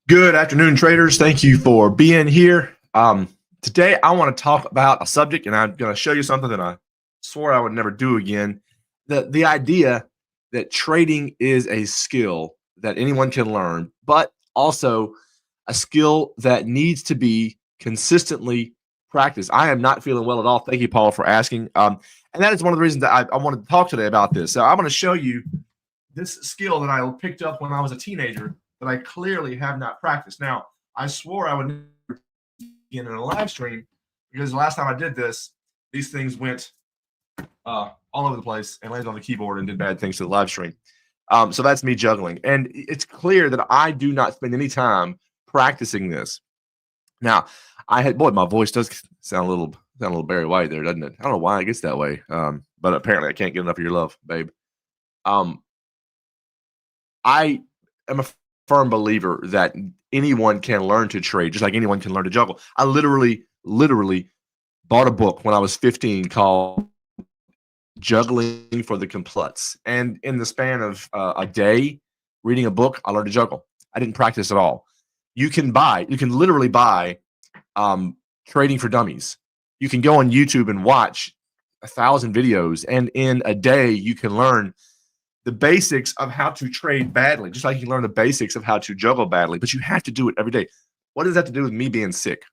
Good afternoon, traders. Thank you for being here. Today, I want to talk about a subject, and I'm going to show you something that I swore I would never do again. The idea that trading is a skill that anyone can learn, but also a skill that needs to be consistently practiced. I am not feeling well at all. Thank you, Paul, for asking. And that is one of the reasons that I wanted to talk today about this. So I'm going to show you this skill that I picked up when I was a teenager that I clearly have not practiced. Now, I swore I would never begin in a live stream because the last time I did this, these things went all over the place and landed on the keyboard and did bad things to the live stream. So that's me juggling. And it's clear that I do not spend any time practicing this. Now, my voice does sound a little Barry White there, doesn't it? I don't know why it gets that way. But apparently I can't get enough of your love, babe. I am a firm believer that anyone can learn to trade, just like anyone can learn to juggle. I literally bought a book when I was 15 called Juggling for the Completes. And in the span of a day reading a book, I learned to juggle. I didn't practice at all. You can literally buy Trading for Dummies. You can go on YouTube and watch 1,000 videos, and in a day you can learn the basics of how to trade badly, just like you can learn the basics of how to juggle badly, but you have to do it every day. What does that have to do with me being sick?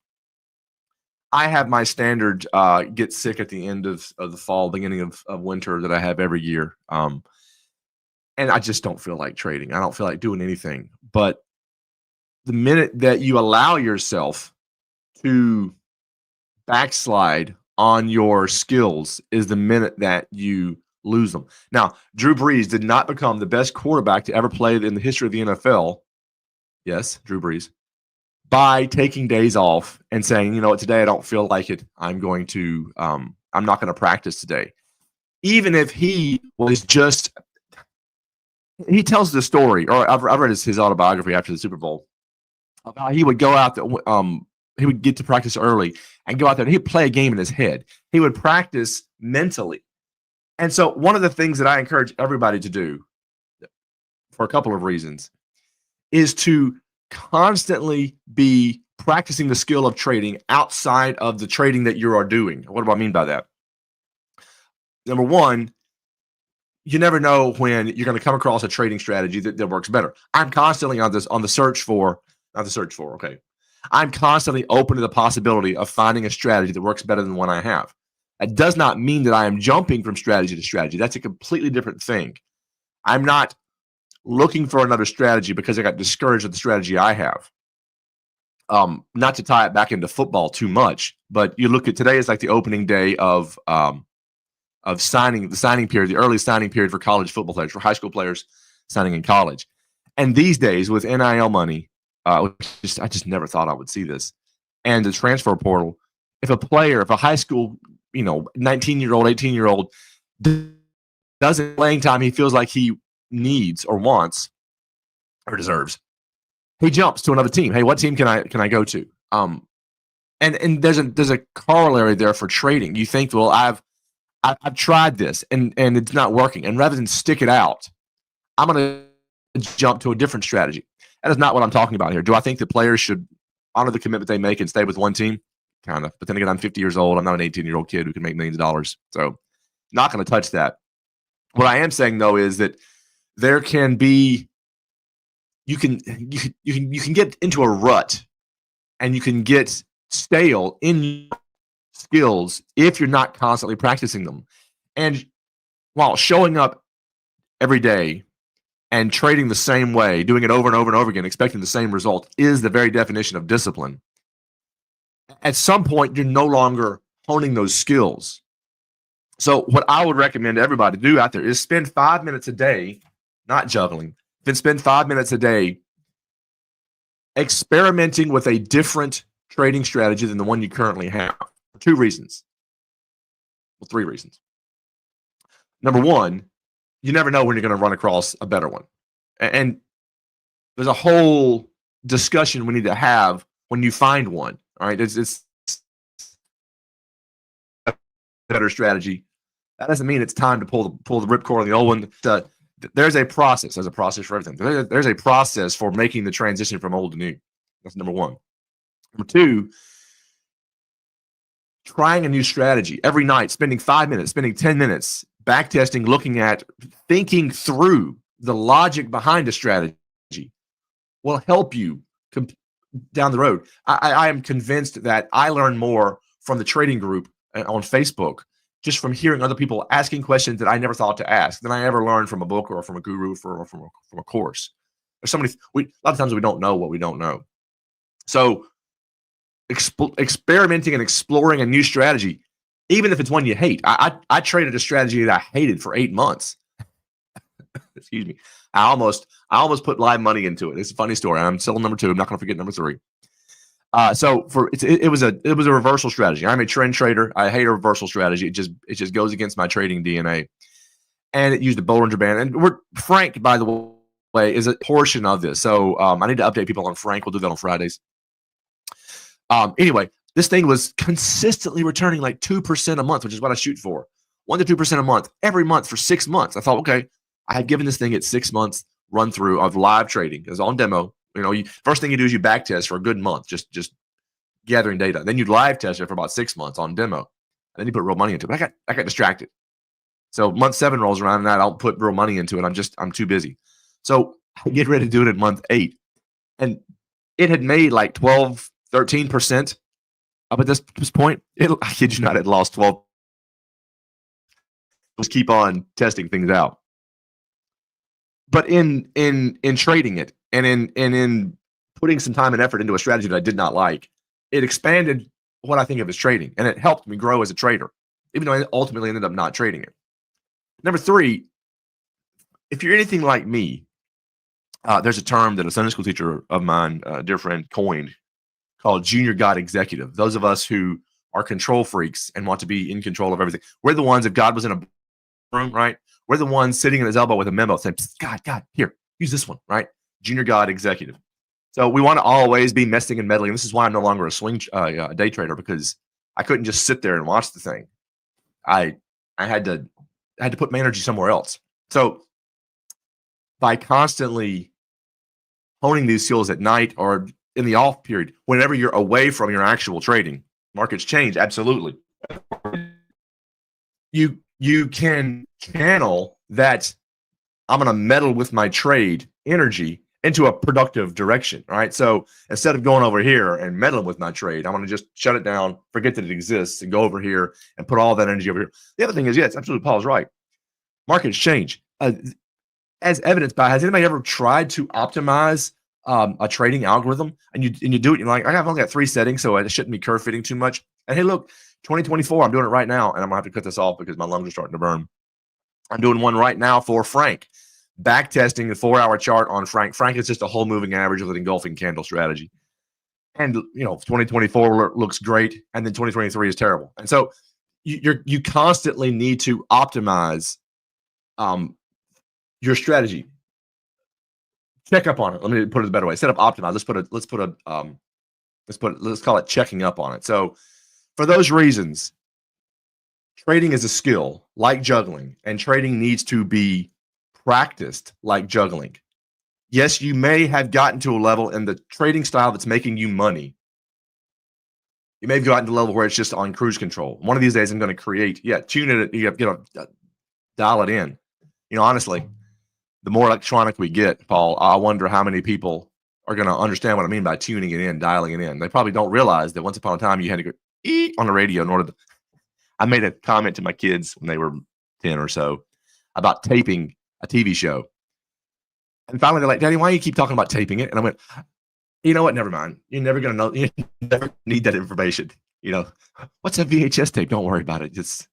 I have my standard get sick at the end of the fall, beginning of winter that I have every year. And I just don't feel like trading. I don't feel like doing anything. But the minute that you allow yourself to backslide on your skills is the minute that you lose them. Now, Drew Brees did not become the best quarterback to ever play in the history of the NFL. Yes, Drew Brees. By taking days off and saying, you know what, today I don't feel like it. I'm not going to practice today. Even if he tells the story, or I've read his autobiography after the Super Bowl, about he would go out there, he would get to practice early and go out there and he'd play a game in his head. He would practice mentally. And so one of the things that I encourage everybody to do for a couple of reasons is to constantly be practicing the skill of trading outside of the trading that you are doing. What do I mean by that? Number one, you never know when you're going to come across a trading strategy that works better. I'm constantly I'm constantly open to the possibility of finding a strategy that works better than one I have. That does not mean that I am jumping from strategy to strategy. That's a completely different thing. I'm not looking for another strategy because I got discouraged with the strategy I have. Not to tie it back into football too much, but you look at today is like the opening day of the signing period, the early signing period for college football players, for high school players signing in college. And these days with NIL money, I just never thought I would see this. And the transfer portal, if a high school 19-year-old, 18-year-old doesn't playing time he feels like he needs or wants or deserves, he jumps to another team. Hey, what team can I go to? And there's a corollary there for trading. You think, well, I've tried this and it's not working. And rather than stick it out, I'm going to jump to a different strategy. That is not what I'm talking about here. Do I think that players should honor the commitment they make and stay with one team? Kind of. But then again, I'm 50 years old. I'm not an 18-year-old kid who can make millions of dollars. So not going to touch that. What I am saying, though, is that there can be you can get into a rut and you can get stale in skills if you're not constantly practicing them. And while showing up every day and trading the same way, doing it over and over and over again, expecting the same result is the very definition of discipline. At some point, you're no longer honing those skills. So what I would recommend everybody do out there is spend 5 minutes a day, not juggling, then spend 5 minutes a day experimenting with a different trading strategy than the one you currently have. For 2 reasons. Well, 3 reasons. Number one, you never know when you're going to run across a better one. And there's a whole discussion we need to have when you find one. All right, it's a better strategy. That doesn't mean it's time to pull the ripcord on the old one. there's a process. There's a process for everything. There's a process for making the transition from old to new. That's number one. Number two, trying a new strategy every night, spending 5 minutes, spending 10 minutes, back testing, looking at, thinking through the logic behind a strategy will help you down the road. I am convinced that I learn more from the trading group on Facebook, just from hearing other people asking questions that I never thought to ask, than I ever learned from a book or from a guru or from a course. There's so many, a lot of times we don't know what we don't know. So experimenting and exploring a new strategy, even if it's one you hate. I traded a strategy that I hated for 8 months. Excuse me. I almost put live money into it. It's a funny story. I'm still on number 2. I'm not going to forget number 3. So it was a reversal strategy. I'm a trend trader. I hate a reversal strategy. It just goes against my trading DNA. And it used a Bollinger Band. And Frank, by the way, is a portion of this. So I need to update people on Frank. We'll do that on Fridays. Anyway, this thing was consistently returning like 2% a month, which is what I shoot for. 1 to 2% a month, every month for 6 months. I thought, okay, I had given this thing its 6 months run through of live trading. It was on demo. First thing you do is you back test for a good month, just gathering data. Then you live test it for about 6 months on demo. And then you put real money into it. I got distracted. So month 7 rolls around and I don't put real money into it. I'm too busy. So I get ready to do it in month 8. And it had made like 12, 13% up at this point. I kid you not, it lost 12. Just keep on testing things out. But in trading it and in putting some time and effort into a strategy that I did not like, it expanded what I think of as trading, and it helped me grow as a trader, even though I ultimately ended up not trading it. Number 3, if you're anything like me, there's a term that a Sunday school teacher of mine, a dear friend, coined called junior God executive. Those of us who are control freaks and want to be in control of everything. We're the ones, if God was in a room, right? We're the ones sitting at his elbow with a memo saying, God, here, use this one, right? Junior God executive. So we want to always be messing and meddling. This is why I'm no longer a swing day trader, because I couldn't just sit there and watch the thing. I had to put my energy somewhere else. So by constantly honing these skills at night or in the off period, whenever you're away from your actual trading, markets change, absolutely. You can channel that I'm going to meddle with my trade energy into a productive direction, right? So instead of going over here and meddling with my trade, I'm going to just shut it down, forget that it exists, and go over here and put all that energy over here. The other thing is, yes, absolutely, Paul's right. Markets change. As evidenced by, has anybody ever tried to optimize a trading algorithm, and you do it, you're like, I've only got 3 settings, so it shouldn't be curve fitting too much. And hey, look, 2024, I'm doing it right now, and I'm gonna have to cut this off because my lungs are starting to burn. I'm doing one right now for Frank, back testing the 4-hour chart on Frank. Frank is just a whole moving average with an engulfing candle strategy. And 2024 looks great, and then 2023 is terrible. And so you constantly need to optimize your strategy. Check up on it. Let me put it a better way. Instead of optimize, let's call it checking up on it. So for those reasons, trading is a skill like juggling, and trading needs to be practiced like juggling. Yes, you may have gotten to a level in the trading style that's making you money. You may have gotten to a level where it's just on cruise control. One of these days, I'm going to tune it, dial it in. Honestly, the more electronic we get, Paul, I wonder how many people are going to understand what I mean by tuning it in, dialing it in. They probably don't realize that once upon a time you had to go on the radio in order to. I made a comment to my kids when they were 10 or so about taping a TV show. And finally, they're like, Daddy, why do you keep talking about taping it? And I went, you know what? Never mind. You're never going to know. You never need that information. What's a VHS tape? Don't worry about it. It's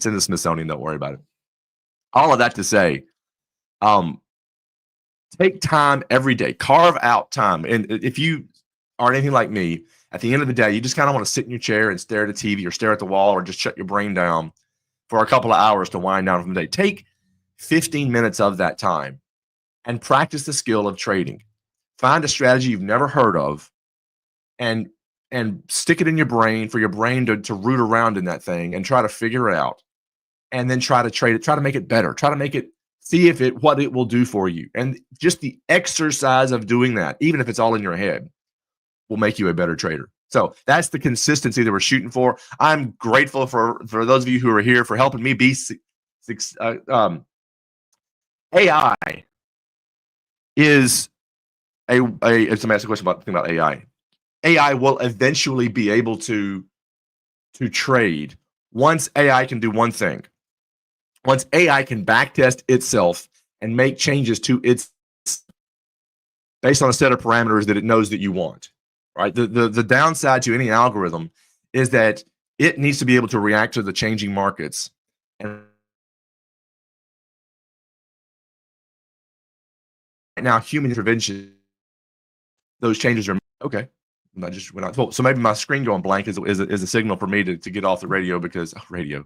in the Smithsonian. Don't worry about it. All of that to say, take time every day. Carve out time. And if you are anything like me, at the end of the day, you just kind of want to sit in your chair and stare at the TV or stare at the wall or just shut your brain down for a couple of hours to wind down from the day. Take 15 minutes of that time and practice the skill of trading. Find a strategy you've never heard of and stick it in your brain for your brain to root around in that thing and try to figure it out, and then try to trade it, try to make it better, try to make it See if what it will do for you. And just the exercise of doing that, even if it's all in your head, will make you a better trader. So that's the consistency that we're shooting for. I'm grateful for those of you who are here for helping me be AI is if somebody asks a question about AI, AI will eventually be able to trade once AI can do one thing. Once AI can backtest itself and make changes to its based on a set of parameters that it knows that you want, right? The downside to any algorithm is that it needs to be able to react to the changing markets. And right now, human intervention, those changes are okay. I just went out. So maybe my screen going blank is a signal for me to get off the radio because radio.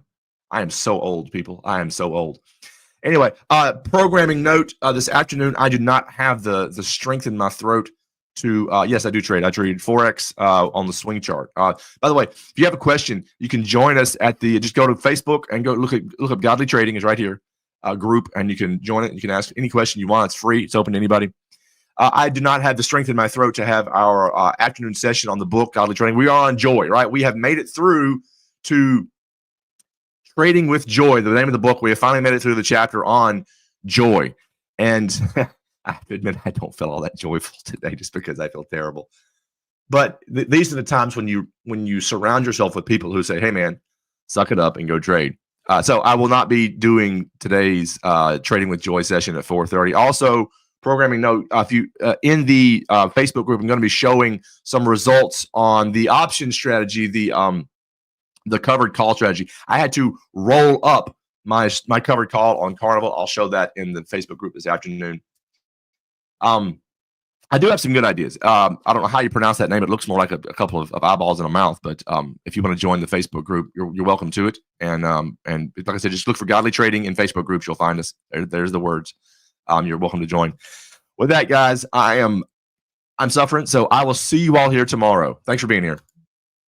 I am so old, people. I am so old. Anyway, programming note this afternoon, I do not have the strength in my throat to, yes, I do trade. I trade Forex on the swing chart. By the way, if you have a question, you can join us just go to Facebook and go look up Godly Trading is right here, group, and you can join it. You can ask any question you want. It's free. It's open to anybody. I do not have the strength in my throat to have our afternoon session on the book, Godly Trading. We are on Joy, right? We have made it through to Trading with Joy, the name of the book. We have finally made it through the chapter on joy. And I have to admit, I don't feel all that joyful today just because I feel terrible. But these are the times when you surround yourself with people who say, hey, man, suck it up and go trade. So I will not be doing today's Trading with Joy session at 4:30. Also, programming note, if you in the Facebook group, I'm going to be showing some results on the option strategy, the covered call strategy. I had to roll up my covered call on Carnival. I'll show that in the Facebook group this afternoon. I do have some good ideas. I don't know how you pronounce that name. It looks more like a couple of eyeballs in a mouth. But if you want to join the Facebook group, you're welcome to it. And like I said, just look for Godly Trading in Facebook groups. You'll find us. There's the words. You're welcome to join. With that, guys, I'm suffering. So I will see you all here tomorrow. Thanks for being here.